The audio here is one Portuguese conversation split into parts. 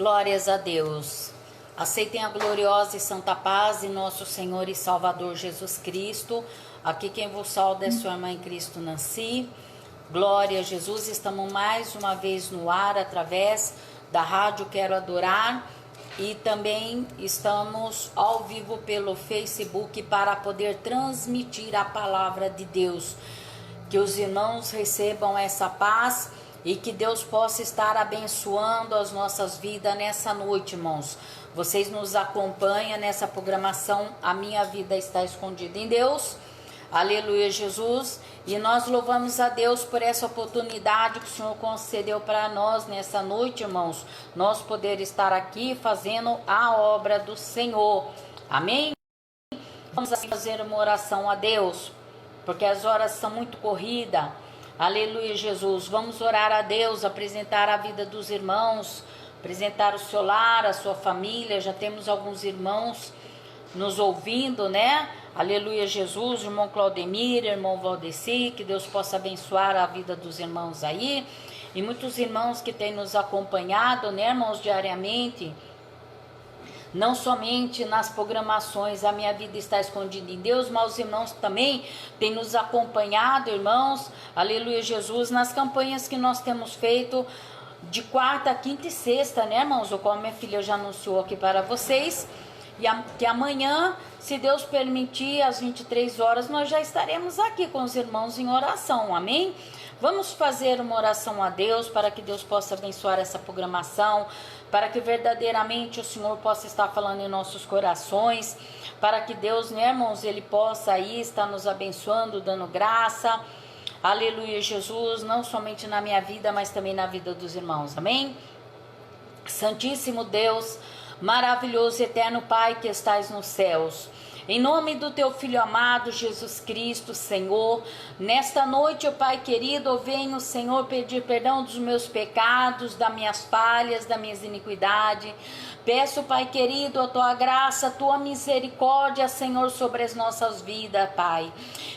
Glórias a Deus. Aceitem a gloriosa e santa paz de nosso Senhor e Salvador Jesus Cristo. Aqui quem vos sauda é sua irmã em Cristo, Nancy. Glória a Jesus. Estamos mais uma vez no ar através da rádio Quero Adorar. E também estamos ao vivo pelo Facebook para poder transmitir a palavra de Deus. Que os irmãos recebam essa paz e que Deus possa estar abençoando as nossas vidas nessa noite, irmãos. Vocês nos acompanham nessa programação A Minha Vida Está Escondida em Deus. Aleluia, Jesus. E nós louvamos a Deus por essa oportunidade que o Senhor concedeu para nós nessa noite, irmãos. Nós poder estar aqui fazendo a obra do Senhor. Amém? Vamos fazer uma oração a Deus, porque as horas são muito corridas. Aleluia, Jesus. Vamos orar a Deus, apresentar a vida dos irmãos, apresentar o seu lar, a sua família. Já temos alguns irmãos nos ouvindo, né? Aleluia, Jesus. Irmão Claudemir, irmão Valdeci, que Deus possa abençoar a vida dos irmãos aí. E muitos irmãos que têm nos acompanhado, né, irmãos, diariamente. Não somente nas programações A Minha Vida Está Escondida em Deus, mas os irmãos também têm nos acompanhado, irmãos, aleluia, Jesus, nas campanhas que nós temos feito de quarta, quinta e sexta, né, irmãos? O qual minha filha já anunciou aqui para vocês. E que amanhã, se Deus permitir, às 23 horas, nós já estaremos aqui com os irmãos em oração, amém? Vamos fazer uma oração a Deus para que Deus possa abençoar essa programação, para que verdadeiramente o Senhor possa estar falando em nossos corações, para que Deus, né, irmãos, Ele possa aí estar nos abençoando, dando graça. Aleluia, Jesus, não somente na minha vida, mas também na vida dos irmãos, amém? Santíssimo Deus, maravilhoso e eterno Pai que estais nos céus, em nome do teu Filho amado, Jesus Cristo, Senhor, nesta noite, ó Pai querido, eu venho, Senhor, pedir perdão dos meus pecados, das minhas falhas, das minhas iniquidades. Peço, Pai querido, a tua graça, a tua misericórdia, Senhor, sobre as nossas vidas, Pai.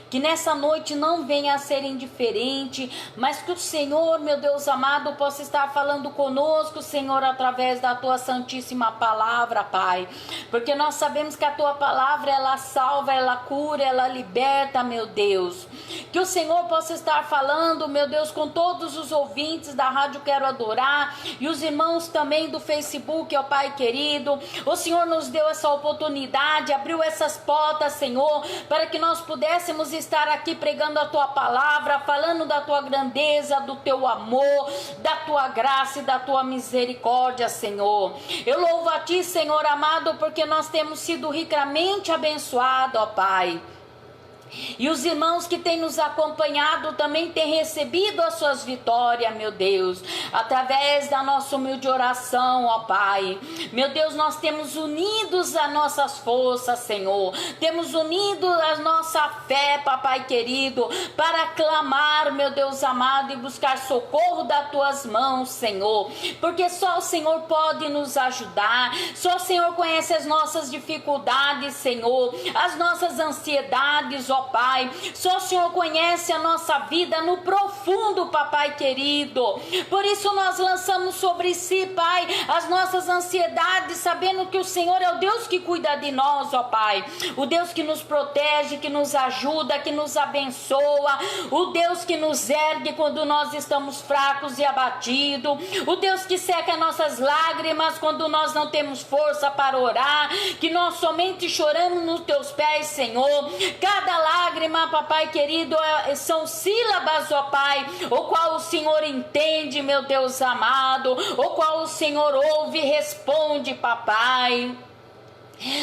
Que nessa noite não venha a ser indiferente, mas que o Senhor, meu Deus amado, possa estar falando conosco, Senhor, através da tua santíssima palavra, Pai. Porque nós sabemos que a tua palavra, ela salva, ela cura, ela liberta, meu Deus. Que o Senhor possa estar falando, meu Deus, com todos os ouvintes da Rádio Quero Adorar e os irmãos também do Facebook, ó Pai querido. O Senhor nos deu essa oportunidade, abriu essas portas, Senhor, para que nós pudéssemos estar aqui pregando a tua palavra, falando da tua grandeza, do teu amor, da tua graça e da tua misericórdia, Senhor. Eu louvo a ti, Senhor amado, porque nós temos sido ricamente abençoados, ó Pai. E os irmãos que têm nos acompanhado também têm recebido as suas vitórias, meu Deus, através da nossa humilde oração, ó Pai. Meu Deus, nós temos unidos as nossas forças, Senhor. Temos unido a nossa fé, Papai querido, para clamar, meu Deus amado, e buscar socorro das tuas mãos, Senhor. Porque só o Senhor pode nos ajudar. Só o Senhor conhece as nossas dificuldades, Senhor, as nossas ansiedades, ó Pai. Só o Senhor conhece a nossa vida no profundo, Papai querido. Por isso nós lançamos sobre si, Pai, as nossas ansiedades, sabendo que o Senhor é o Deus que cuida de nós, ó Pai. O Deus que nos protege, que nos ajuda, que nos abençoa. O Deus que nos ergue quando nós estamos fracos e abatidos. O Deus que seca nossas lágrimas quando nós não temos força para orar. Que nós somente choramos nos teus pés, Senhor. Cada lágrima, Papai querido, são sílabas, ó Pai, o qual o Senhor entende, meu Deus amado, o qual o Senhor ouve e responde, Papai.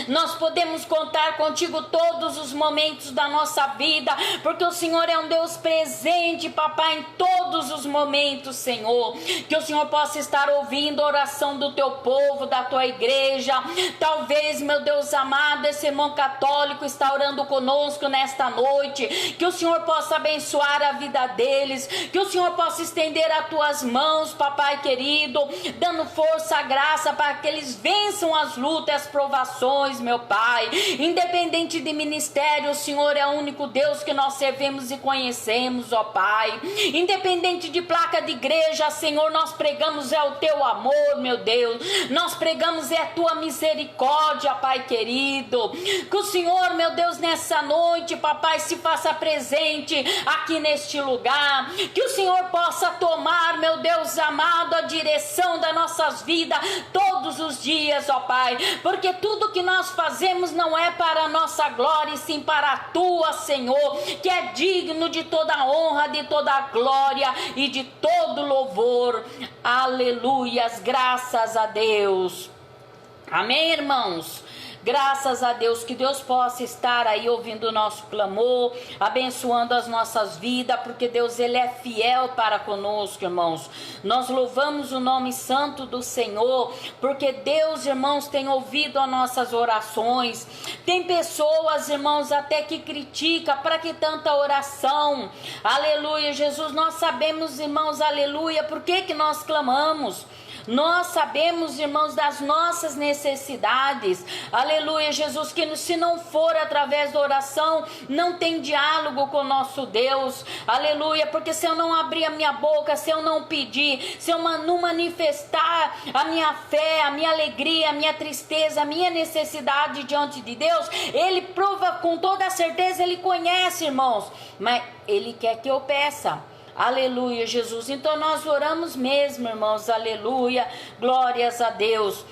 Nós podemos contar contigo todos os momentos da nossa vida, porque o Senhor é um Deus presente, Papai, em todos os momentos, Senhor. Que o Senhor possa estar ouvindo a oração do teu povo, da tua igreja. Talvez, meu Deus amado, esse irmão católico está orando conosco nesta noite. Que o Senhor possa abençoar a vida deles, que o Senhor possa estender as tuas mãos, Papai querido, dando força, graça para que eles vençam as lutas, as provações, situações, meu Pai. Independente de ministério, o Senhor é o único Deus que nós servimos e conhecemos, ó Pai. Independente de placa de igreja, Senhor, nós pregamos é o teu amor, meu Deus. Nós pregamos é a tua misericórdia, Pai querido. Que o Senhor, meu Deus, nessa noite, papai, se faça presente aqui neste lugar. Que o Senhor possa tomar, meu Deus amado, a direção das nossas vidas todos os dias, ó Pai. Porque tudo que nós fazemos não é para a nossa glória, e sim para a tua, Senhor, que é digno de toda honra, de toda glória e de todo louvor. Aleluias, graças a Deus. Amém, irmãos? Graças a Deus, que Deus possa estar aí ouvindo o nosso clamor, abençoando as nossas vidas, porque Deus, Ele é fiel para conosco, irmãos. Nós louvamos o nome santo do Senhor, porque Deus, irmãos, tem ouvido as nossas orações. Tem pessoas, irmãos, até que criticam, para que tanta oração? Aleluia, Jesus, nós sabemos, irmãos, aleluia, por que nós clamamos? Nós sabemos, irmãos, das nossas necessidades. Aleluia, Jesus, que se não for através da oração, não tem diálogo com o nosso Deus. Aleluia, porque se eu não abrir a minha boca, se eu não pedir, se eu não manifestar a minha fé, a minha alegria, a minha tristeza, a minha necessidade diante de Deus, Ele prova com toda certeza, Ele conhece, irmãos, mas Ele quer que eu peça. Aleluia, Jesus. Então nós oramos mesmo, irmãos. Aleluia, glórias a Deus.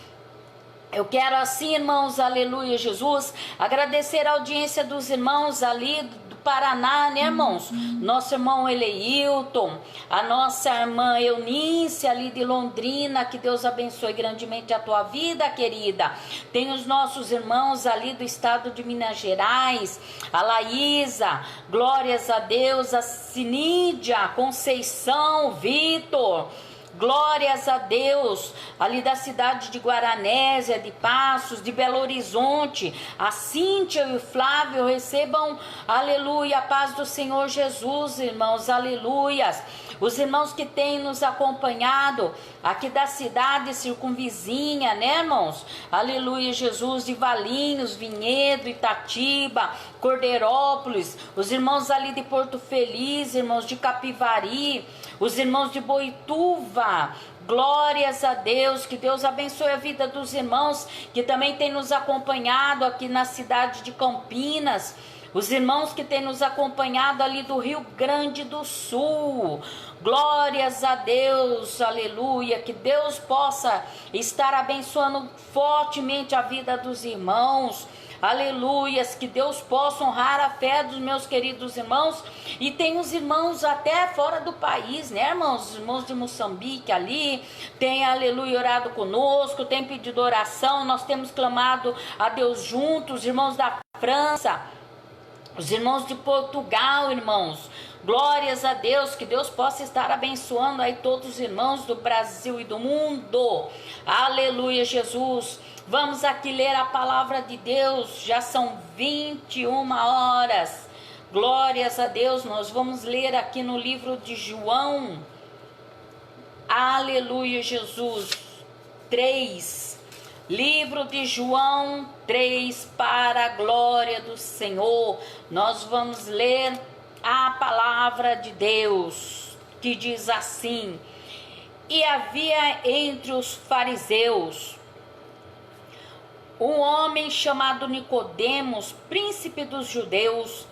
Eu quero assim, irmãos, aleluia, Jesus, agradecer a audiência dos irmãos ali do Paraná, né, irmãos? Nosso irmão Eleilton, a nossa irmã Eunice ali de Londrina, que Deus abençoe grandemente a tua vida, querida. Tem os nossos irmãos ali do estado de Minas Gerais, a Laísa, glórias a Deus, a Sinídia, Conceição, Vitor. Glórias a Deus, ali da cidade de Guaranésia, de Passos, de Belo Horizonte, a Cíntia e o Flávio recebam, aleluia, a paz do Senhor Jesus, irmãos, aleluias. Os irmãos que têm nos acompanhado aqui da cidade circunvizinha, né, irmãos? Aleluia, Jesus, de Valinhos, Vinhedo, Itatiba, Cordeirópolis, os irmãos ali de Porto Feliz, irmãos de Capivari, os irmãos de Boituva. Glórias a Deus, que Deus abençoe a vida dos irmãos que também têm nos acompanhado aqui na cidade de Campinas, os irmãos que têm nos acompanhado ali do Rio Grande do Sul. Glórias a Deus, aleluia, que Deus possa estar abençoando fortemente a vida dos irmãos. Aleluias, que Deus possa honrar a fé dos meus queridos irmãos. E tem os irmãos até fora do país, né, irmãos? Os irmãos de Moçambique ali, tem, aleluia, orado conosco, tem pedido oração, nós temos clamado a Deus juntos, os irmãos da França, os irmãos de Portugal, irmãos. Glórias a Deus, que Deus possa estar abençoando aí todos os irmãos do Brasil e do mundo. Aleluia, Jesus. Vamos aqui ler a palavra de Deus, já são 21 horas. Glórias a Deus, nós vamos ler aqui no livro de João. Aleluia, Jesus. 3. Livro de João 3, para a glória do Senhor. Nós vamos ler a palavra de Deus, que diz assim: E havia entre os fariseus um homem chamado Nicodemos, príncipe dos judeus.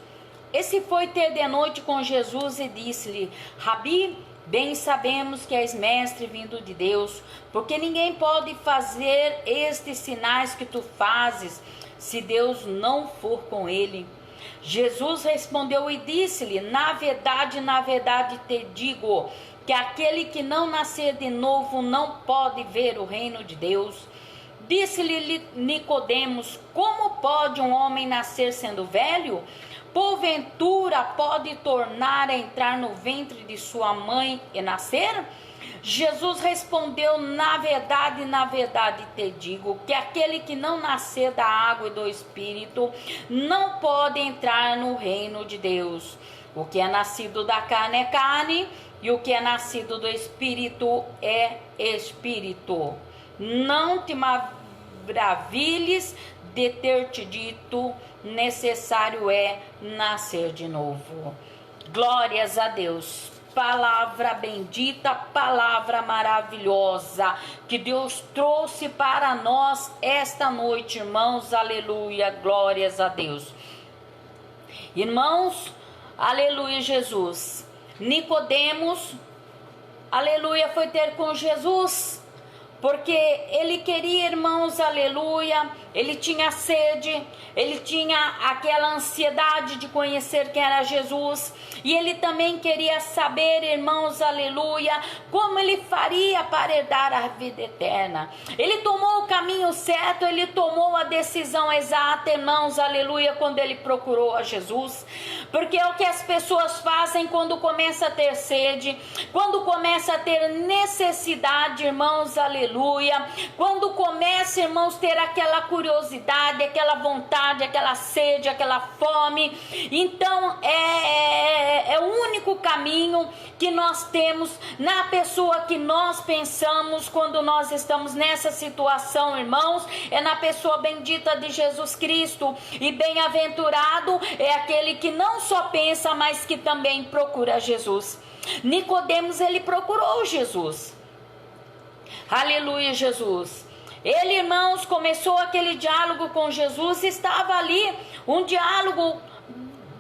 Esse foi ter de noite com Jesus e disse-lhe: Rabi, bem sabemos que és mestre vindo de Deus, porque ninguém pode fazer estes sinais que tu fazes, se Deus não for com ele. Jesus respondeu e disse-lhe: na verdade te digo, que aquele que não nascer de novo não pode ver o reino de Deus. Disse-lhe Nicodemos: como pode um homem nascer sendo velho? Porventura pode tornar a entrar no ventre de sua mãe e nascer? Jesus respondeu: na verdade te digo, que aquele que não nascer da água e do Espírito não pode entrar no reino de Deus. O que é nascido da carne é carne, e o que é nascido do Espírito é Espírito. Não te maravilhes de ter te dito, necessário é nascer de novo. Glórias a Deus. Palavra bendita, palavra maravilhosa que Deus trouxe para nós esta noite, irmãos. Aleluia, glórias a Deus. Irmãos, aleluia, Jesus. Nicodemos, aleluia, foi ter com Jesus, porque ele queria, irmãos, aleluia, ele tinha sede, ele tinha aquela ansiedade de conhecer quem era Jesus, e ele também queria saber, irmãos, aleluia, como ele faria para herdar a vida eterna. Ele tomou o caminho certo, ele tomou a decisão exata, irmãos, aleluia, quando ele procurou a Jesus, porque é o que as pessoas fazem quando começa a ter sede, quando começa a ter necessidade, irmãos, aleluia, quando começa, irmãos, ter aquela curiosidade, aquela vontade, aquela sede, aquela fome. Então é o único caminho que nós temos na pessoa que nós pensamos quando nós estamos nessa situação, irmãos, é na pessoa bendita de Jesus Cristo. E bem-aventurado é aquele que não só pensa, mas que também procura Jesus. Nicodemos, ele procurou Jesus. Aleluia, Jesus. Ele, irmãos, começou aquele diálogo com Jesus, estava ali um diálogo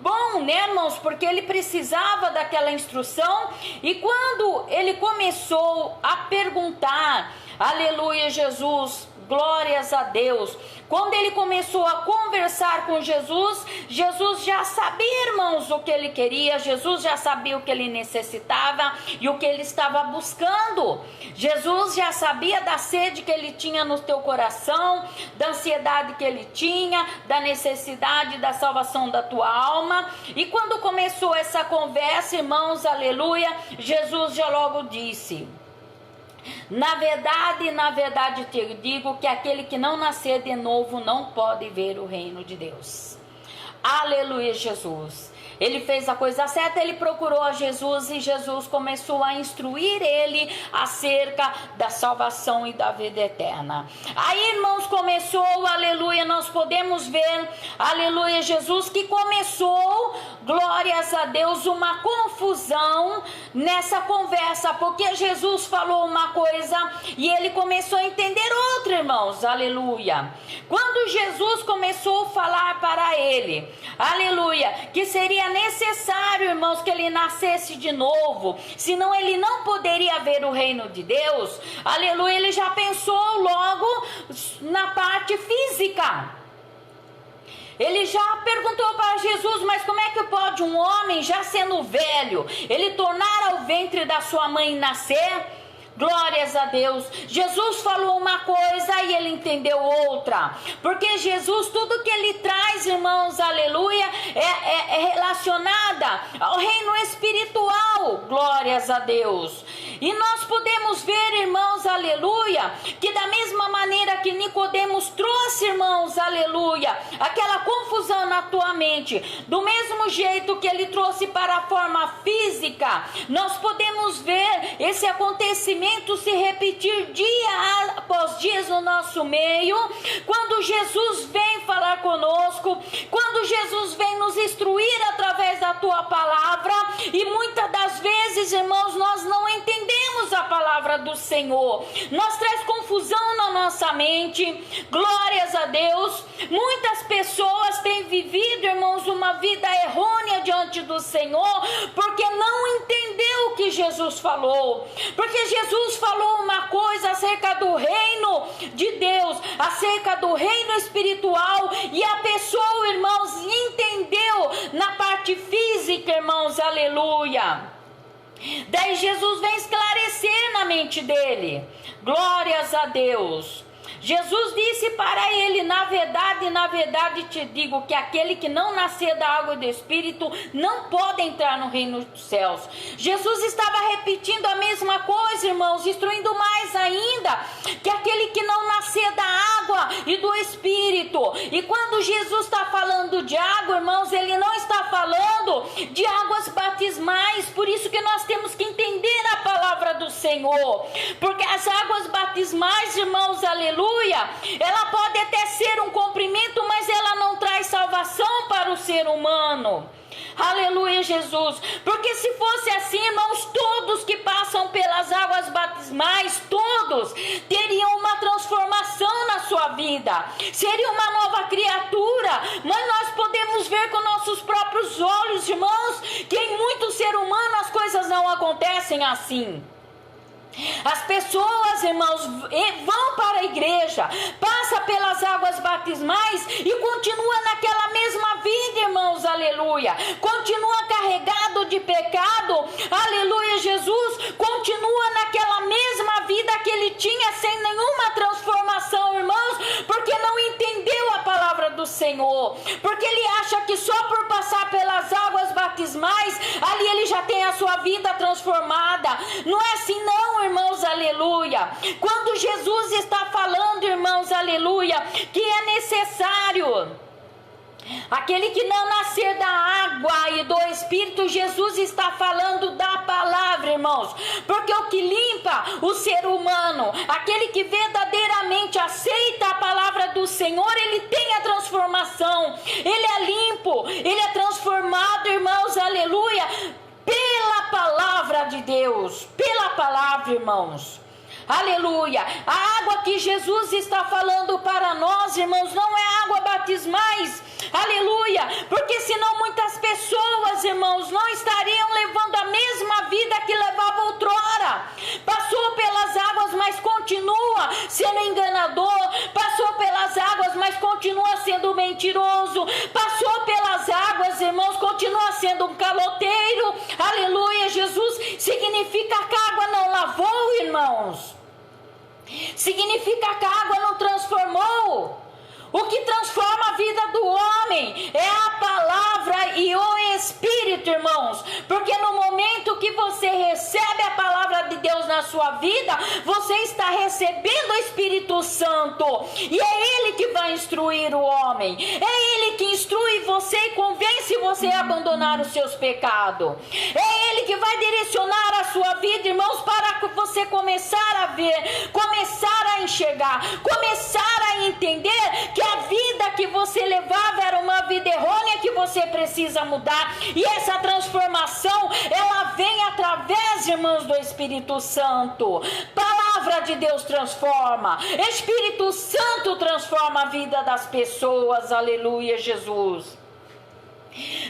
bom, né, irmãos, porque ele precisava daquela instrução. E quando ele começou a perguntar, aleluia, Jesus, glórias a Deus, quando ele começou a conversar com Jesus, Jesus já sabia, irmãos, o que ele queria, Jesus já sabia o que ele necessitava e o que ele estava buscando. Jesus já sabia da sede que ele tinha no teu coração, da ansiedade que ele tinha, da necessidade da salvação da tua alma. E quando começou essa conversa, irmãos, aleluia, Jesus já logo disse: na verdade te digo que aquele que não nascer de novo não pode ver o reino de Deus. Aleluia, Jesus. Ele fez a coisa certa, ele procurou a Jesus e Jesus começou a instruir ele acerca da salvação e da vida eterna. Aí, irmãos, começou, aleluia, nós podemos ver, aleluia, Jesus, que começou, glórias a Deus, uma confusão nessa conversa, porque Jesus falou uma coisa e ele começou a entender outra, irmãos, aleluia. Quando Jesus começou a falar para ele, aleluia, que seria necessário, irmãos, que ele nascesse de novo, senão ele não poderia ver o reino de Deus, aleluia, ele já pensou logo na parte física. Ele já perguntou para Jesus: mas como é que pode um homem, já sendo velho, ele tornar ao ventre da sua mãe nascer? Glórias a Deus. Jesus falou uma coisa e ele entendeu outra, porque Jesus, tudo que ele traz, irmãos, aleluia, é relacionada ao reino espiritual. Glórias a Deus. E nós podemos ver, irmãos, aleluia, que da mesma maneira que Nicodemos trouxe, irmãos, aleluia, aquela confusão na tua mente, do mesmo jeito que ele trouxe para a forma física, nós podemos ver esse acontecimento se repetir dia após dia no nosso meio, quando Jesus vem falar conosco, quando Jesus vem nos instruir através da tua palavra. E muitas das vezes, irmãos, nós não entendemos a palavra do Senhor, nós traz confusão na nossa mente. Glórias a Deus. Muitas pessoas têm vivido, irmãos, uma vida errônea diante do Senhor, porque não entendeu o que Jesus falou, porque Jesus falou uma coisa acerca do reino de Deus, acerca do reino espiritual, e a pessoa, irmãos, entendeu na parte física, irmãos, aleluia. Daí Jesus vem esclarecer na mente dele. Glórias a Deus. Jesus disse para ele: na verdade te digo que aquele que não nascer da água e do Espírito não pode entrar no reino dos céus. Jesus estava repetindo a mesma coisa, irmãos, instruindo mais ainda, que aquele que não nascer da água e do Espírito. E quando Jesus está falando de água, irmãos, ele não está falando de águas batismais. Por isso que nós temos que entender a palavra do Senhor. Senhor. Porque as águas batismais, irmãos, aleluia, ela pode até ser um comprimento, mas ela não traz salvação para o ser humano. Aleluia, Jesus. Porque se fosse assim, irmãos, todos que passam pelas águas batismais, todos teriam uma transformação na sua vida. Seria uma nova criatura. Mas nós podemos ver com nossos próprios olhos, irmãos, que em muito ser humano as coisas não acontecem assim. As pessoas, irmãos, vão para a igreja, passa pelas águas batismais e continua naquela mesma vida, irmãos, aleluia. Continua carregado de pecado, aleluia, Jesus. Continua naquela mesma vida que ele tinha, sem nenhuma transformação, irmãos, porque não entendeu a palavra do Senhor. Porque ele acha que só por passar pelas águas batismais, ali ele já tem a sua vida transformada. Não é assim não, irmãos, aleluia. Quando Jesus está falando, irmãos, aleluia, que é necessário aquele que não nascer da água e do Espírito, Jesus está falando da palavra, irmãos. Porque o que limpa o ser humano, aquele que verdadeiramente aceita a palavra do Senhor, ele tem a transformação. Ele é limpo, ele é transformado, irmãos, aleluia, pela palavra de Deus, pela palavra, irmãos. Aleluia. A água que Jesus está falando para nós, irmãos, não é água batismais. Aleluia. Porque senão muitas pessoas, irmãos, não estariam levando a mesma vida que levava outrora. Passou pelas águas, mas continua sendo enganador. Passou pelas águas, mas continua sendo mentiroso. Passou pelas águas, irmãos, continua sendo um caloteiro. Aleluia, Jesus. Significa que a água não lavou, irmãos. Significa que a água não transformou. O que transforma a vida do homem é a palavra e o Espírito, irmãos. Porque no momento que você recebe a palavra de Deus na sua vida, você está recebendo o Espírito Santo. E é Ele que vai instruir o homem. É Ele que instrui você e convence você a abandonar os seus pecados. É Ele que vai direcionar a sua vida, irmãos, para que você começar a ver, começar a enxergar, começar a entender que a vida que você levava era uma vida errônea que você precisa mudar. E essa transformação, ela vem através, irmãos, do Espírito Santo. Palavra de Deus transforma. Espírito Santo transforma a vida das pessoas. Aleluia, Jesus.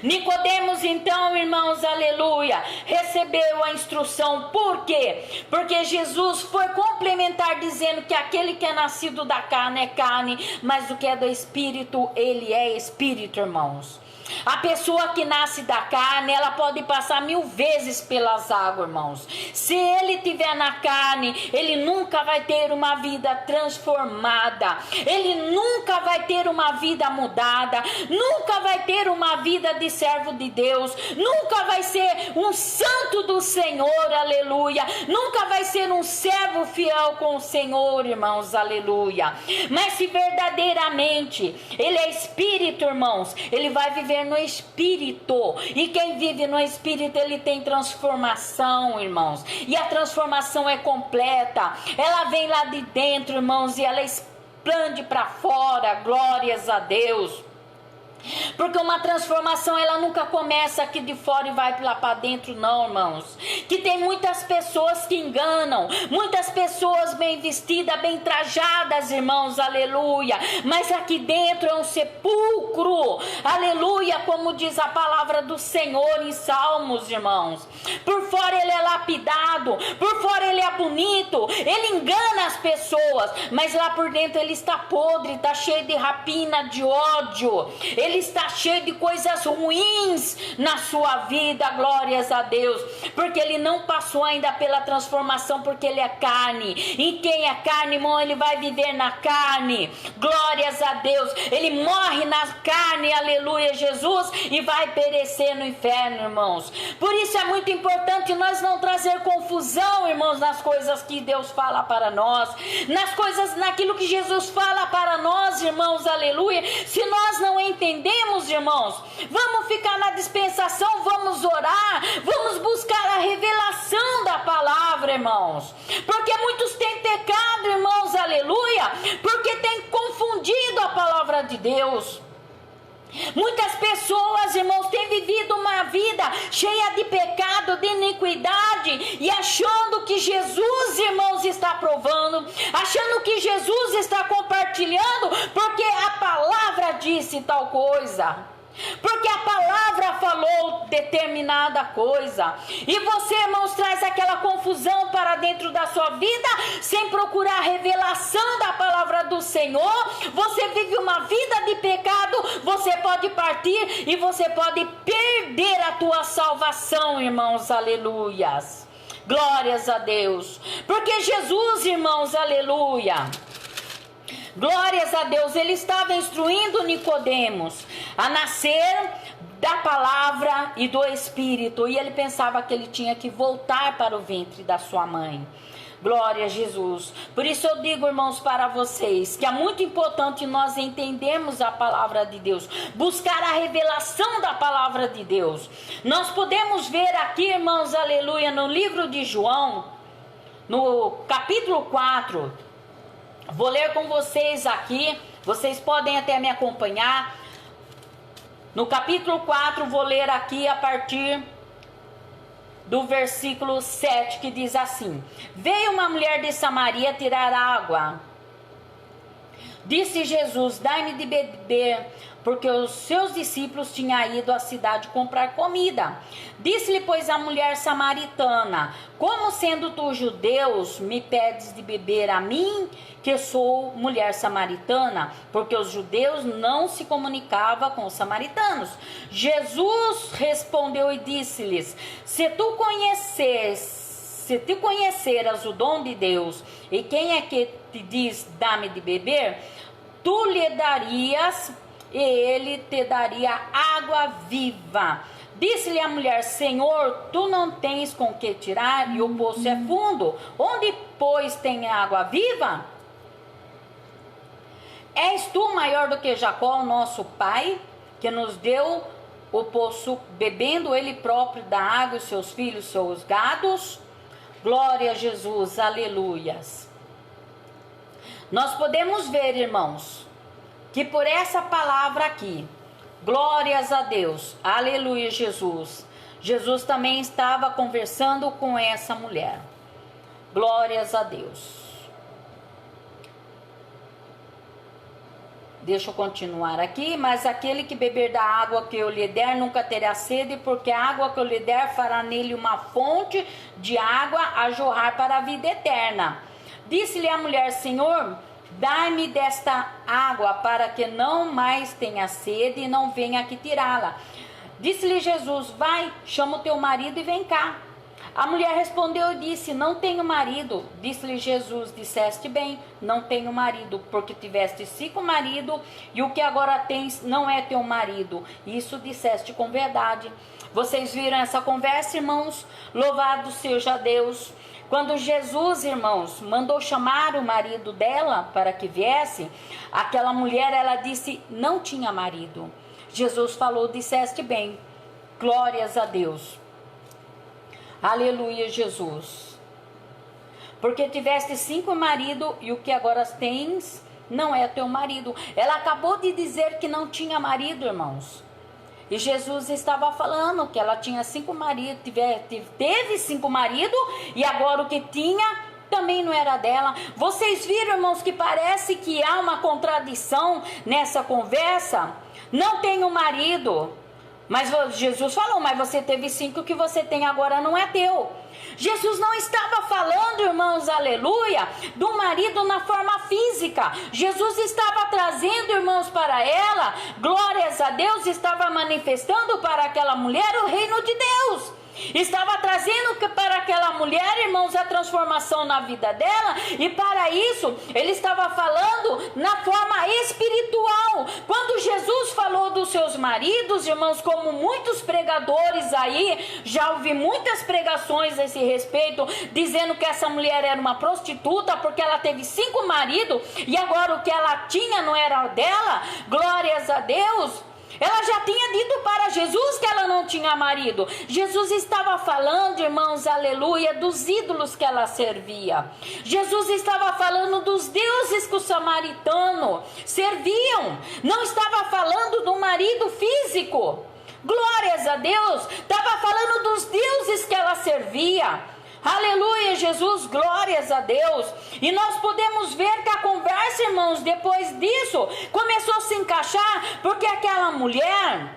Nicodemos, então, irmãos, aleluia, recebeu a instrução. Por quê? Porque Jesus foi complementar, dizendo que aquele que é nascido da carne é carne, mas o que é do Espírito, ele é Espírito, irmãos. A pessoa que nasce da carne, ela pode passar 1000 vezes pelas águas, irmãos. Se ele estiver na carne, ele nunca vai ter uma vida transformada. Ele nunca vai ter uma vida mudada. Nunca vai ter uma vida de servo de Deus. Nunca vai ser um santo do Senhor, aleluia. Nunca vai ser um servo fiel com o Senhor, irmãos, aleluia. Mas se verdadeiramente ele é Espírito, irmãos, ele vai viver no Espírito, e quem vive no Espírito, ele tem transformação, irmãos, e a transformação é completa, ela vem lá de dentro, irmãos, e ela expande para fora, glórias a Deus. Porque uma transformação, ela nunca começa aqui de fora e vai lá para dentro, não, irmãos. Que tem muitas pessoas que enganam, muitas pessoas bem vestidas, bem trajadas, irmãos, aleluia. Mas aqui dentro é um sepulcro, aleluia, como diz a palavra do Senhor em Salmos, irmãos. Por fora ele é lapidado, por fora ele é bonito, ele engana as pessoas, mas lá por dentro ele está podre, está cheio de rapina, de ódio. Ele está cheio de coisas ruins na sua vida, glórias a Deus, porque ele não passou ainda pela transformação, porque ele é carne, e quem é carne, irmão, ele vai viver na carne, glórias a Deus, ele morre na carne, aleluia, Jesus, e vai perecer no inferno, irmãos. Por isso é muito importante nós não trazer confusão, irmãos, nas coisas que Deus fala para nós, nas coisas, naquilo que Jesus fala para nós, irmãos, aleluia. Se nós não entendemos, irmãos, vamos ficar na dispensação, vamos orar, vamos buscar a revelação da palavra, palavra, irmãos. Porque muitos têm pecado, irmãos, aleluia, porque têm confundido a palavra de Deus. Muitas pessoas, irmãos, têm vivido uma vida cheia de pecado, de iniquidade, e achando que Jesus, irmãos, está aprovando, achando que Jesus está compartilhando, porque a palavra disse tal coisa. Porque a palavra falou determinada coisa. E você, irmãos, traz aquela confusão para dentro da sua vida, sem procurar a revelação da palavra do Senhor. Você vive uma vida de pecado, você pode partir e você pode perder a tua salvação, irmãos, aleluias. Glórias a Deus. Porque Jesus, irmãos, aleluia, glórias a Deus, ele estava instruindo Nicodemos a nascer da palavra e do Espírito, e ele pensava que ele tinha que voltar para o ventre da sua mãe. Glória a Jesus. Por isso eu digo, irmãos, para vocês, que é muito importante nós entendermos a palavra de Deus, buscar a revelação da palavra de Deus. Nós podemos ver aqui, irmãos, aleluia, no livro de João, no capítulo 4, vou ler com vocês aqui, vocês podem até me acompanhar. No capítulo 4, vou ler aqui a partir do versículo 7, que diz assim: Veio uma mulher de Samaria tirar água. Disse Jesus: Dai-me de beber, porque os seus discípulos tinham ido à cidade comprar comida. Disse-lhe, pois, a mulher samaritana: Como sendo tu judeus, me pedes de beber a mim, que sou mulher samaritana? Porque os judeus não se comunicavam com os samaritanos. Jesus respondeu e disse-lhes: Se tu conheceras o dom de Deus, e quem é que te diz, dá-me de beber, tu lhe darias, e ele te daria água viva. Disse-lhe a mulher: Senhor, tu não tens com que tirar, e o poço é fundo. Onde, pois, tem água viva? És tu maior do que Jacó, nosso pai, que nos deu o poço, bebendo ele próprio da água, e seus filhos, seus gados? Glória a Jesus, aleluias. Nós podemos ver, irmãos, que por essa palavra aqui, glórias a Deus, aleluia, Jesus. Jesus também estava conversando com essa mulher. Glórias a Deus. Deixa eu continuar aqui. Mas aquele que beber da água que eu lhe der nunca terá sede, porque a água que eu lhe der fará nele uma fonte de água a jorrar para a vida eterna. Disse-lhe a mulher: Senhor, dai-me desta água, para que não mais tenha sede e não venha aqui tirá-la. Disse-lhe Jesus: Vai, chama o teu marido e vem cá. A mulher respondeu e disse: Não tenho marido. Disse-lhe Jesus: Disseste bem, não tenho marido, porque tiveste 5 maridos, e o que agora tens não é teu marido. Isso disseste com verdade. Vocês viram essa conversa, irmãos? Louvado seja Deus. Quando Jesus, irmãos, mandou chamar o marido dela para que viesse, aquela mulher, ela disse: não tinha marido. Jesus falou: disseste bem. Glórias a Deus. Aleluia, Jesus. Porque tiveste 5 maridos, e o que agora tens não é teu marido. Ela acabou de dizer que não tinha marido, irmãos. E Jesus estava falando que ela tinha 5 maridos, teve 5 maridos, e agora o que tinha também não era dela. Vocês viram, irmãos, que parece que há uma contradição nessa conversa? Não tenho marido. Mas Jesus falou: mas você teve 5, que você tem agora não é teu. Jesus não estava falando, irmãos, aleluia, do marido na forma física. Jesus estava trazendo, irmãos, para ela, glórias a Deus, estava manifestando para aquela mulher o reino de Deus. Estava trazendo para aquela mulher, irmãos, a transformação na vida dela. E para isso, ele estava falando na forma espiritual. Quando Jesus falou dos seus maridos, irmãos, como muitos pregadores aí, já ouvi muitas pregações a esse respeito, dizendo que essa mulher era uma prostituta, porque ela teve 5 maridos, e agora o que ela tinha não era dela. Glórias a Deus. Ela já tinha dito para Jesus que ela não tinha marido. Jesus estava falando, irmãos, aleluia, dos ídolos que ela servia. Jesus estava falando dos deuses que os samaritanos serviam. Não estava falando do marido físico. Glórias a Deus. Estava falando dos deuses que ela servia. Aleluia, Jesus, glórias a Deus. E nós podemos ver que a conversa, irmãos, depois disso, começou a se encaixar, porque aquela mulher,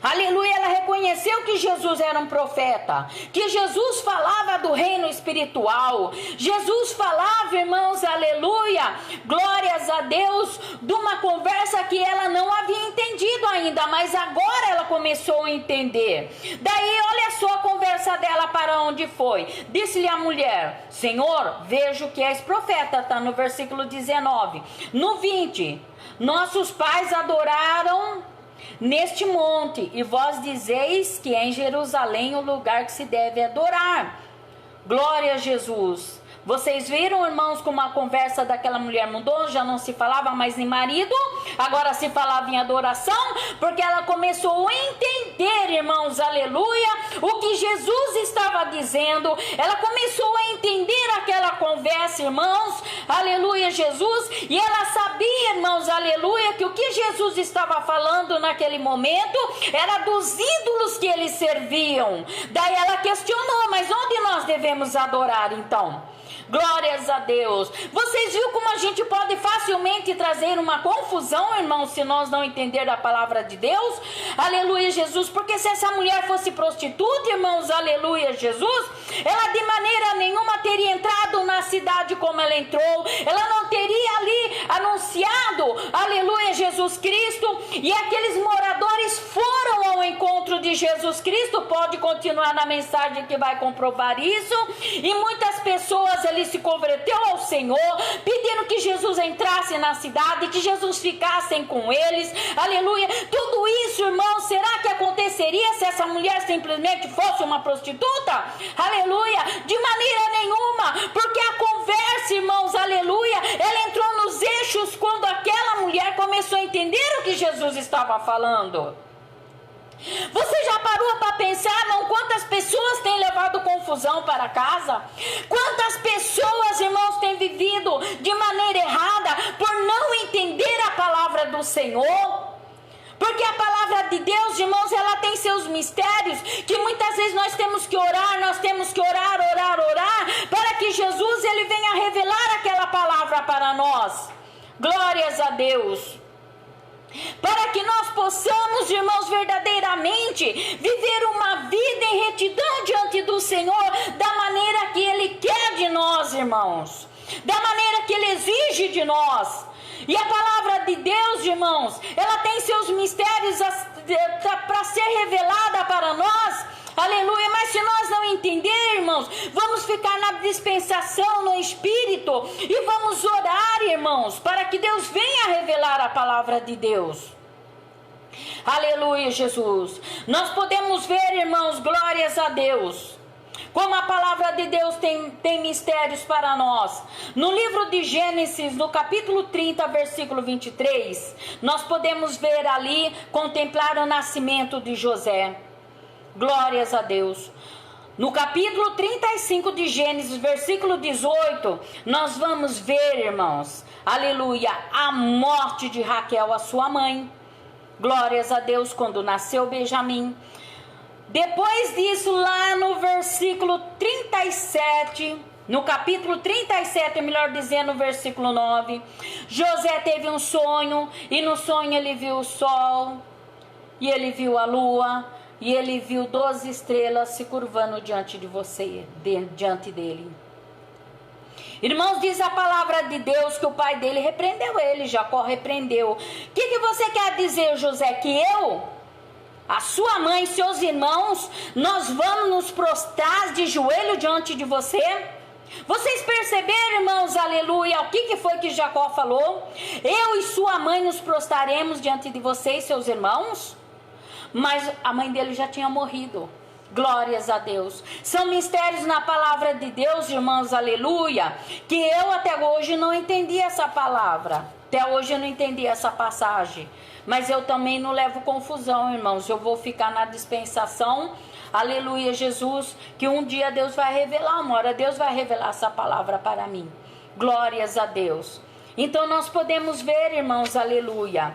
aleluia, ela reconheceu que Jesus era um profeta, que Jesus falava do reino espiritual. Jesus falava, irmãos, aleluia, glórias a Deus, de uma conversa que ela não havia entendido ainda, mas agora ela começou a entender. Daí, olha só a conversa dela para onde foi. Disse-lhe a mulher: Senhor, vejo que és profeta, está no versículo 19. No 20, nossos pais adoraram neste monte, e vós dizeis que é em Jerusalém o lugar que se deve adorar. Glória a Jesus. Vocês viram, irmãos, como a conversa daquela mulher mudou? Já não se falava mais em marido, agora se falava em adoração, porque ela começou a entender, irmãos, aleluia, o que Jesus estava dizendo. Ela começou a entender aquela conversa, irmãos, aleluia, Jesus, e ela sabia, irmãos, aleluia, que o que Jesus estava falando naquele momento era dos ídolos que eles serviam. Daí ela questionou: mas onde nós devemos adorar então? Glórias a Deus. Vocês viram como a gente pode facilmente trazer uma confusão, irmãos, se nós não entendermos a palavra de Deus? Aleluia, Jesus. Porque se essa mulher fosse prostituta, irmãos, aleluia, Jesus, ela de maneira nenhuma teria entrado na cidade como ela entrou. Ela não teria ali anunciado, aleluia, Jesus Cristo. E aqueles moradores foram ao encontro de Jesus Cristo. Pode continuar na mensagem que vai comprovar isso. E muitas pessoas ali se converteu ao Senhor, pedindo que Jesus entrasse na cidade, que Jesus ficasse com eles, aleluia. Tudo isso, irmãos, será que aconteceria se essa mulher simplesmente fosse uma prostituta? Aleluia, de maneira nenhuma, porque a conversa, irmãos, aleluia, ela entrou nos eixos quando aquela mulher começou a entender o que Jesus estava falando. Você já parou para pensar, não, quantas pessoas têm levado confusão para casa? Quantas pessoas, irmãos, têm vivido de maneira errada por não entender a palavra do Senhor? Porque a palavra de Deus, irmãos, ela tem seus mistérios, que muitas vezes nós temos que orar, orar, para que Jesus, ele venha revelar aquela palavra para nós. Glórias a Deus. Para que nós possamos, irmãos, verdadeiramente viver uma vida em retidão diante do Senhor, da maneira que Ele quer de nós, irmãos, da maneira que Ele exige de nós. E a palavra de Deus, irmãos, ela tem seus mistérios para ser revelada para nós, aleluia. Mas se nós não entendermos, irmãos, vamos ficar na dispensação no Espírito e vamos orar, irmãos, para que Deus venha revelar a palavra de Deus. Aleluia, Jesus. Nós podemos ver, irmãos, glórias a Deus, como a palavra de Deus tem mistérios para nós. No livro de Gênesis, no capítulo 30, versículo 23, nós podemos ver ali, contemplar o nascimento de José. Glórias a Deus. No capítulo 35 de Gênesis, versículo 18, nós vamos ver, irmãos, aleluia, a morte de Raquel, a sua mãe. Glórias a Deus, quando nasceu Benjamim. Depois disso, lá no versículo 37, no capítulo 37, melhor dizendo, no versículo 9, José teve um sonho, e no sonho ele viu o sol, e ele viu a lua, e ele viu 12 estrelas se curvando diante de você, diante dele. Irmãos, diz a palavra de Deus que o pai dele repreendeu ele, Jacó repreendeu. O que você quer dizer, José? Que eu, a sua mãe, seus irmãos, nós vamos nos prostrar de joelho diante de você? Vocês perceberam, irmãos, aleluia, o que foi que Jacó falou? Eu e sua mãe nos prostraremos diante de vocês, seus irmãos? Mas a mãe dele já tinha morrido. Glórias a Deus. São mistérios na palavra de Deus, irmãos, aleluia, que eu até hoje não entendi essa palavra. Até hoje eu não entendi essa passagem. Mas eu também não levo confusão, irmãos. Eu vou ficar na dispensação, aleluia, Jesus, que um dia Deus vai revelar, uma hora Deus vai revelar essa palavra para mim. Glórias a Deus. Então nós podemos ver, irmãos, aleluia,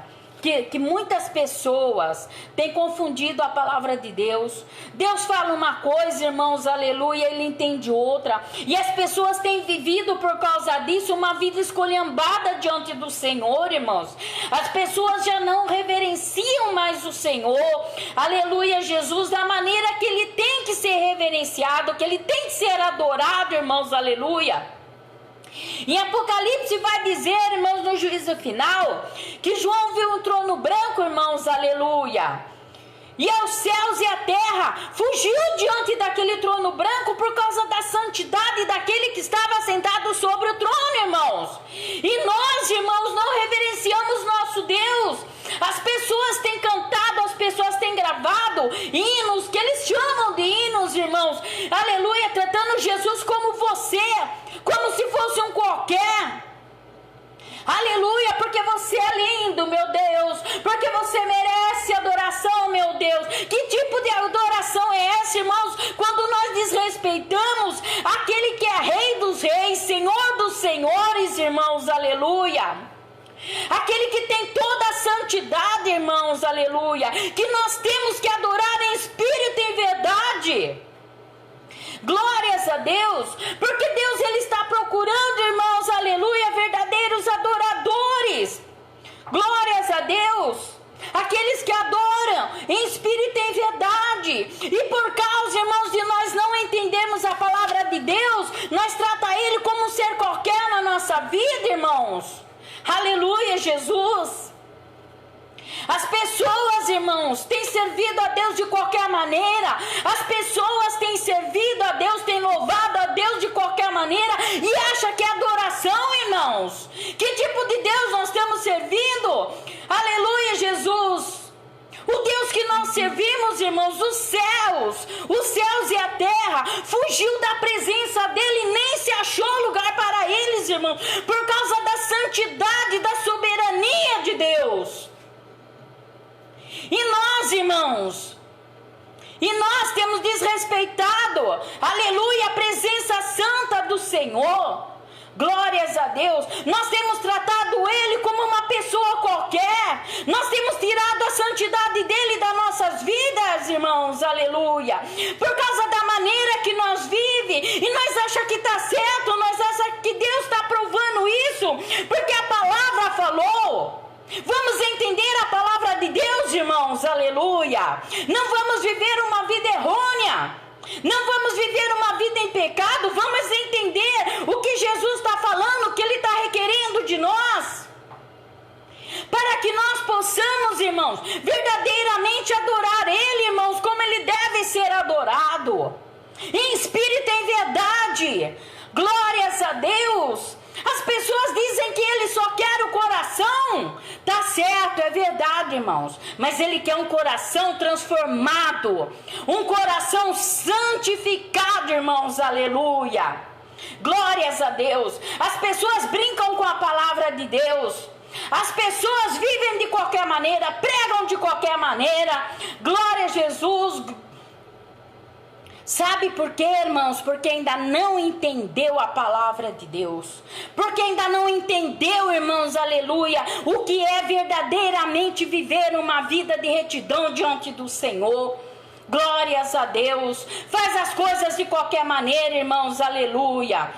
que muitas pessoas têm confundido a palavra de Deus. Deus fala uma coisa, irmãos, aleluia, ele entende outra. E as pessoas têm vivido por causa disso uma vida esculhambada diante do Senhor, irmãos. As pessoas já não reverenciam mais o Senhor, aleluia, Jesus, da maneira que ele tem que ser reverenciado, que ele tem que ser adorado, irmãos, aleluia. Em Apocalipse vai dizer, irmãos, no juízo final, que João viu um trono branco, irmãos, aleluia. E os céus e a terra fugiu diante daquele trono branco por causa da santidade daquele que estava sentado sobre o trono, irmãos. E nós, irmãos, não reverenciamos nosso Deus. As pessoas têm cantado, as pessoas têm gravado hinos, que eles chamam de hinos, irmãos, aleluia, tratando Jesus como você, como se fosse um qualquer. Aleluia, porque você é lindo, meu Deus, porque você merece adoração, meu Deus. Que tipo de adoração é essa, irmãos, quando nós desrespeitamos aquele que é Rei dos Reis, Senhor dos Senhores, irmãos, aleluia. Aquele que tem toda a santidade, irmãos, aleluia, que nós temos que adorar em espírito e em verdade. Glórias a Deus, porque Deus ele está procurando, irmãos, aleluia, verdadeiros adoradores. Glórias a Deus, aqueles que adoram em espírito e em verdade. E por causa, irmãos, de nós não entendermos a palavra de Deus, nós tratamos ele como um ser qualquer na nossa vida, irmãos. Aleluia, Jesus. As pessoas, irmãos, têm servido a Deus de qualquer maneira. As pessoas têm servido a Deus, têm louvado a Deus de qualquer maneira e acham que é adoração, irmãos. Que tipo de Deus nós estamos servindo? Aleluia, Jesus. O Deus que nós servimos, irmãos, os céus e a terra, fugiu da presença dele e nem se achou lugar para eles, irmãos, por causa da santidade, da soberania de Deus. E nós, irmãos, temos desrespeitado, aleluia, a presença santa do Senhor. Glórias a Deus. Nós temos tratado ele como uma pessoa qualquer. Nós temos tirado a santidade dele das nossas vidas, irmãos, aleluia, por causa da maneira que nós vivemos. E nós achamos que está certo, nós achamos que Deus está provando isso, porque a palavra falou. Vamos entender a palavra de Deus, irmãos, aleluia. Não vamos viver uma vida errônea. Não vamos viver uma vida em pecado. Vamos entender o que Jesus está falando, o que ele está requerendo de nós, para que nós possamos, irmãos, verdadeiramente adorar ele, irmãos, como ele deve ser adorado, em espírito e em verdade. Glórias a Deus. As pessoas dizem que ele só quer o coração. Tá certo, é verdade, irmãos. Mas ele quer um coração transformado, um coração santificado, irmãos, aleluia. Glórias a Deus. As pessoas brincam com a palavra de Deus. As pessoas vivem de qualquer maneira, pregam de qualquer maneira. Glória a Jesus. Sabe por quê, irmãos? Porque ainda não entendeu a palavra de Deus. Porque ainda não entendeu, irmãos, aleluia, o que é verdadeiramente viver uma vida de retidão diante do Senhor. Glórias a Deus. Faz as coisas de qualquer maneira, irmãos, aleluia.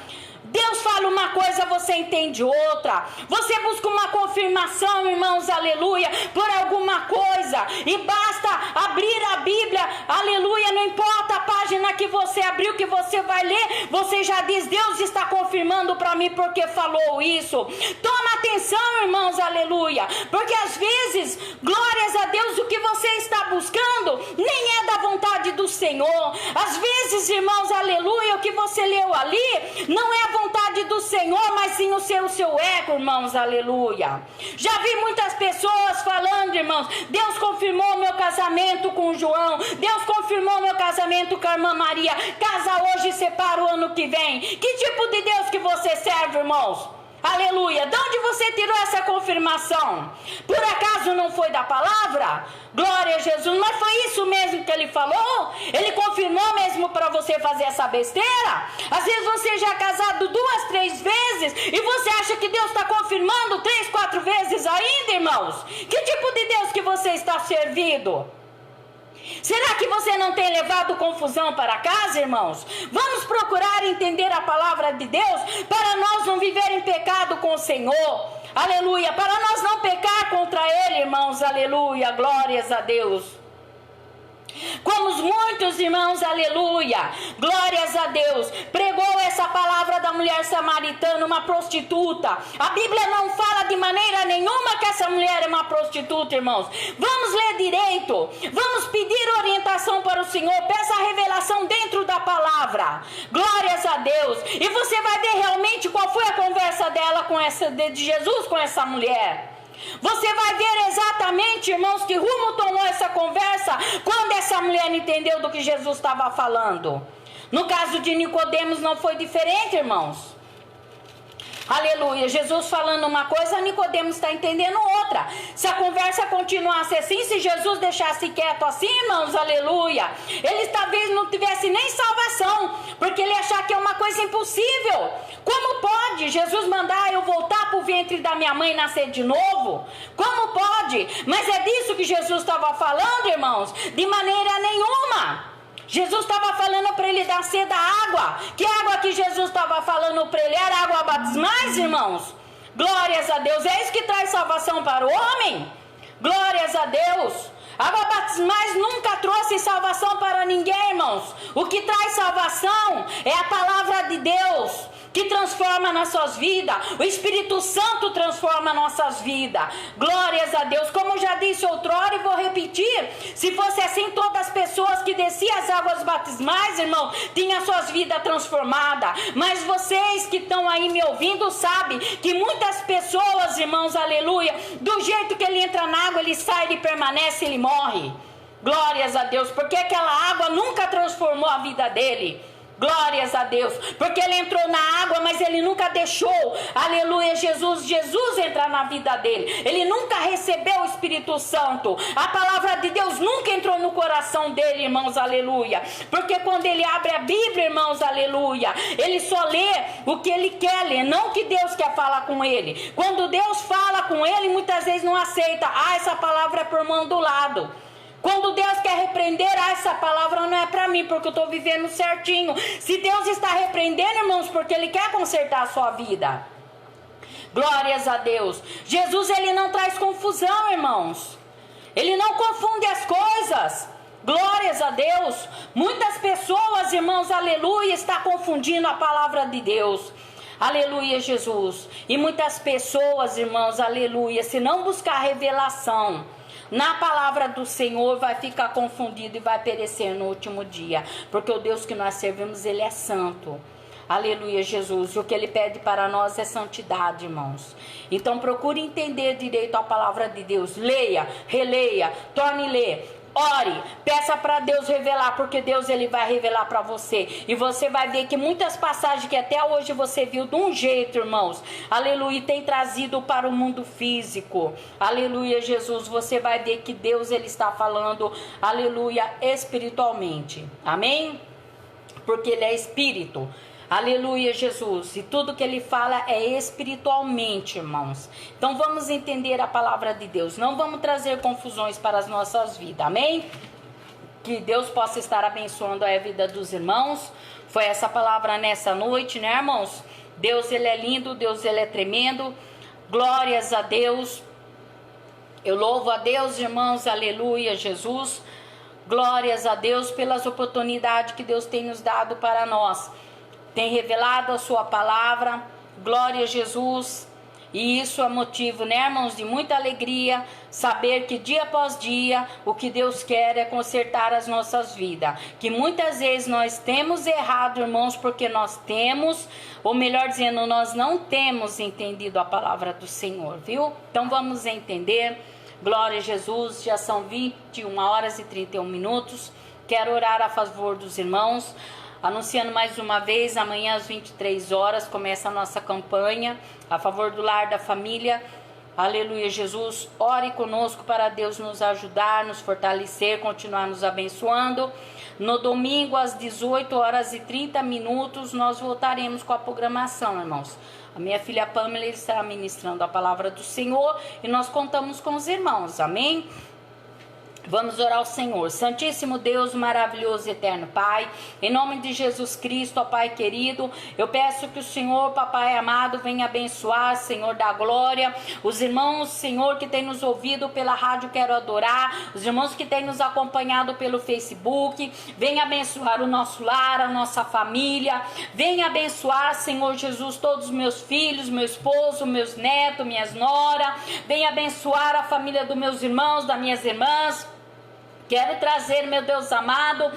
Deus fala uma coisa, você entende outra. Você busca uma confirmação, irmãos, aleluia, por alguma coisa. E basta abrir a Bíblia, aleluia, não importa a página que você abriu, que você vai ler, você já diz, Deus está confirmando para mim porque falou isso. Toma atenção, irmãos, aleluia, porque às vezes, glórias a Deus, o que você está buscando nem é da vontade do Senhor. Às vezes, irmãos, aleluia, o que você leu ali não é a vontade do Senhor, mas sim o seu ego, irmãos, aleluia. Já vi muitas pessoas falando, irmãos, Deus confirmou meu casamento com o João, Deus confirmou meu casamento com a irmã Maria, casa hoje e separa o ano que vem. Que tipo de Deus que você serve, irmãos? Aleluia. De onde você tirou essa confirmação? Por acaso não foi da palavra? Glória a Jesus. Mas foi isso mesmo que ele falou? Ele confirmou mesmo para você fazer essa besteira? Às vezes você já é casado 2, 3 vezes e você acha que Deus está confirmando 3, 4 vezes ainda, irmãos? Que tipo de Deus que você está servindo? Será que você não tem levado confusão para casa, irmãos? Vamos procurar entender a palavra de Deus para nós não viver em pecado com o Senhor. Aleluia. Para nós não pecar contra Ele, irmãos. Aleluia. Glórias a Deus. Como muitos irmãos, aleluia, glórias a Deus, pregou essa palavra da mulher samaritana, uma prostituta. A Bíblia não fala de maneira nenhuma que essa mulher é uma prostituta, irmãos. Vamos ler direito, vamos pedir orientação para o Senhor, peça a revelação dentro da palavra. Glórias a Deus. E você vai ver realmente qual foi a conversa dela de Jesus com essa mulher. Você vai ver exatamente, irmãos, que rumo tomou essa conversa quando essa mulher entendeu do que Jesus estava falando. No caso de Nicodemos não foi diferente, irmãos. Aleluia, Jesus falando uma coisa, Nicodemos está entendendo outra. Se a conversa continuasse assim, se Jesus deixasse quieto assim, irmãos, aleluia, ele talvez não tivesse nem salvação, porque ele achar que é uma coisa impossível. Como pode Jesus mandar eu voltar para o ventre da minha mãe e nascer de novo? Como pode? Mas é disso que Jesus estava falando, irmãos? De maneira nenhuma. Jesus estava falando para ele nascer da água. Que água que Jesus estava falando para ele? Era água batismais, irmãos? Glórias a Deus. É isso que traz salvação para o homem? Glórias a Deus. Água batismais nunca trouxe salvação para ninguém, irmãos. O que traz salvação é a palavra de Deus, que transforma nossas vidas. O Espírito Santo transforma nossas vidas. Glórias a Deus. Como já disse outrora e vou repetir, se fosse assim, todas as pessoas que desciam as águas batismais, irmão, tinham suas vidas transformadas. Mas vocês que estão aí me ouvindo sabem que muitas pessoas, irmãos, aleluia, do jeito que ele entra na água, ele sai, ele permanece, ele morre. Glórias a Deus, porque aquela água nunca transformou a vida dele. Glórias a Deus, porque ele entrou na água, mas ele nunca deixou, aleluia, Jesus entrar na vida dele. Ele nunca recebeu o Espírito Santo. A palavra de Deus nunca entrou no coração dele, irmãos, aleluia. Porque quando ele abre a Bíblia, irmãos, aleluia, ele só lê o que ele quer ler, não o que Deus quer falar com ele. Quando Deus fala com ele, muitas vezes não aceita. Essa palavra é por mão do lado. Quando Deus quer repreender, essa palavra não é para mim, porque eu estou vivendo certinho. Se Deus está repreendendo, irmãos, porque Ele quer consertar a sua vida. Glórias a Deus. Jesus, Ele não traz confusão, irmãos. Ele não confunde as coisas. Glórias a Deus. Muitas pessoas, irmãos, aleluia, estão confundindo a palavra de Deus. Aleluia, Jesus. E muitas pessoas, irmãos, aleluia, se não buscar revelação na palavra do Senhor, vai ficar confundido e vai perecer no último dia. Porque o Deus que nós servimos, Ele é santo. Aleluia, Jesus. O que Ele pede para nós é santidade, irmãos. Então procure entender direito a palavra de Deus. Leia, releia, torne a ler. Ore, peça para Deus revelar, porque Deus Ele vai revelar para você. E você vai ver que muitas passagens que até hoje você viu de um jeito, irmãos, aleluia, tem trazido para o mundo físico. Aleluia, Jesus. Você vai ver que Deus Ele está falando, aleluia, espiritualmente. Amém? Porque Ele é espírito. Aleluia, Jesus. E tudo que Ele fala é espiritualmente, irmãos. Então vamos entender a palavra de Deus. Não vamos trazer confusões para as nossas vidas. Amém? Que Deus possa estar abençoando a vida dos irmãos. Foi essa palavra nessa noite, né, irmãos? Deus, Ele é lindo. Deus, Ele é tremendo. Glórias a Deus. Eu louvo a Deus, irmãos. Aleluia, Jesus. Glórias a Deus pelas oportunidades que Deus tem nos dado para nós. Tem revelado a sua palavra, glória a Jesus, e isso é motivo, né, irmãos, de muita alegria, saber que dia após dia, o que Deus quer é consertar as nossas vidas, que muitas vezes nós temos errado, irmãos, porque nós temos, ou melhor dizendo, nós não temos entendido a palavra do Senhor, viu? Então vamos entender, glória a Jesus, já são 21 horas e 31 minutos, quero orar a favor dos irmãos. Anunciando mais uma vez, amanhã às 23 horas começa a nossa campanha a favor do lar da família. Aleluia, Jesus. Ore conosco para Deus nos ajudar, nos fortalecer, continuar nos abençoando. No domingo, às 18h30, nós voltaremos com a programação, irmãos. A minha filha Pamela estará ministrando a palavra do Senhor e nós contamos com os irmãos, amém? Vamos orar ao Senhor. Santíssimo Deus, maravilhoso e eterno Pai, em nome de Jesus Cristo, ó Pai querido, eu peço que o Senhor, Papai amado, venha abençoar, Senhor da glória, os irmãos, Senhor, que tem nos ouvido pela rádio Quero Adorar, os irmãos que tem nos acompanhado pelo Facebook, venha abençoar o nosso lar, a nossa família, venha abençoar, Senhor Jesus, todos os meus filhos, meu esposo, meus netos, minhas noras, venha abençoar a família dos meus irmãos, das minhas irmãs. Quero trazer, meu Deus amado,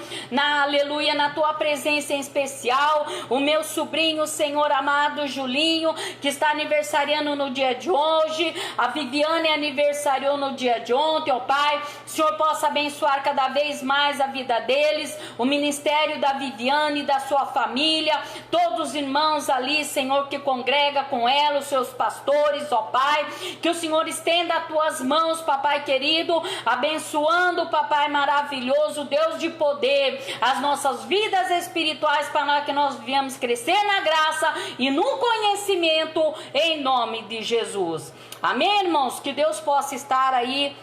aleluia, na tua presença em especial, o meu sobrinho, Senhor amado, Julinho, que está aniversariando no dia de hoje, a Viviane aniversariou no dia de ontem, ó Pai, o Senhor possa abençoar cada vez mais a vida deles, o ministério da Viviane e da sua família, todos os irmãos ali, Senhor, que congrega com ela, os seus pastores, ó Pai, que o Senhor estenda as tuas mãos, papai querido, abençoando, papai maravilhoso, Deus de poder, as nossas vidas espirituais, para que nós viemos crescer na graça e no conhecimento, em nome de Jesus. Amém, irmãos? Que Deus possa estar aí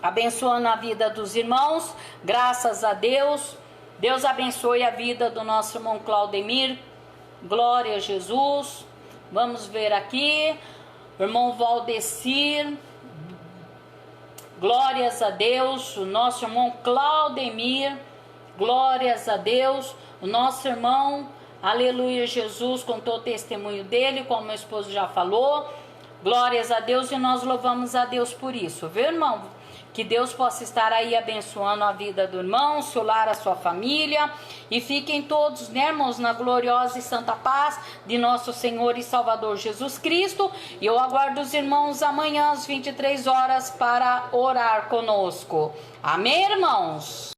abençoando a vida dos irmãos, graças a Deus. Deus abençoe a vida do nosso irmão Claudemir, glória a Jesus. Vamos ver aqui, o irmão Valdecir, glórias a Deus, o nosso irmão Claudemir, glórias a Deus, o nosso irmão, aleluia, Jesus, contou o testemunho dele, como meu esposo já falou, glórias a Deus, e nós louvamos a Deus por isso, viu, irmão? Que Deus possa estar aí abençoando a vida do irmão, seu lar, a sua família, e fiquem todos, né, irmãos, na gloriosa e santa paz de nosso Senhor e Salvador Jesus Cristo. E eu aguardo os irmãos amanhã às 23 horas para orar conosco. Amém, irmãos?